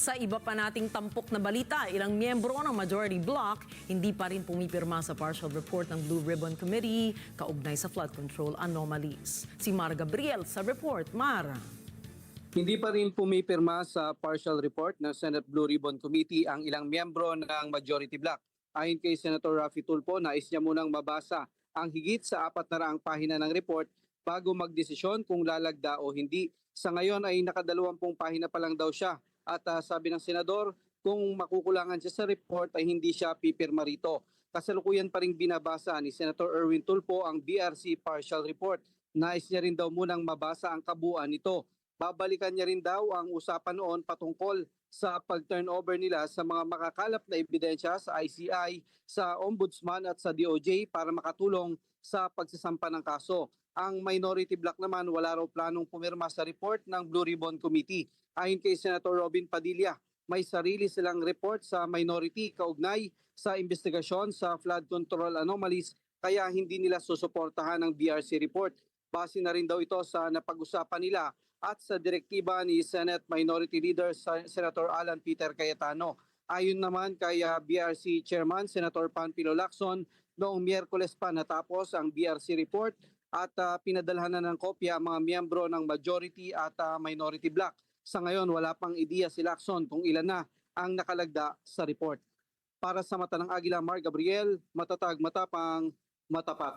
Sa iba pa nating tampok na balita, ilang miyembro ng majority bloc hindi pa rin pumipirma sa partial report ng Blue Ribbon Committee kaugnay sa flood control anomalies. Si Mar Gabriel sa report. Mar. Hindi pa rin pumipirma sa partial report ng Senate Blue Ribbon Committee ang ilang miyembro ng majority bloc. Ayon kay Senator Raffy Tulfo, nais niya munang mabasa ang higit sa 400 pahina ng report bago magdesisyon kung lalagda o hindi. Sa ngayon ay naka-20 pahina pa lang daw siya. At sabi ng senador, kung makukulangan siya sa report ay hindi siya pipirma rito. Kasalukuyan pa rin binabasa ni Senator Erwin Tulfo ang BRC partial report. Nais niya rin daw munang mabasa ang kabuuan nito. Babalikan niya rin daw ang usapan noon patungkol sa pag-turnover nila sa mga makakalap na ebidensya sa ICI, sa Ombudsman at sa DOJ para makatulong sa pagsasampa ng kaso. Ang minority bloc naman wala raw planong pumirma sa report ng Blue Ribbon Committee. Ayon kay Senator Robin Padilla, may sarili silang report sa minority kaugnay sa investigasyon sa flood control anomalies kaya hindi nila susuportahan ang BRC report. Base na rin daw ito sa napag-usapan nila at sa direktiba ni Senate Minority Leader Senator Alan Peter Cayetano. Ayon naman kay BRC Chairman Senator Panfilo Lacson, noong Miyerkules pa natapos ang BRC report at pinadalhan na ng kopya ang mga miyembro ng majority at minority bloc. Sa ngayon, wala pang ideya si Lacson kung ilan na ang nakalagda sa report. Para sa Mata ng Agila, Mar Gabriel, matatag, matapang, matapat.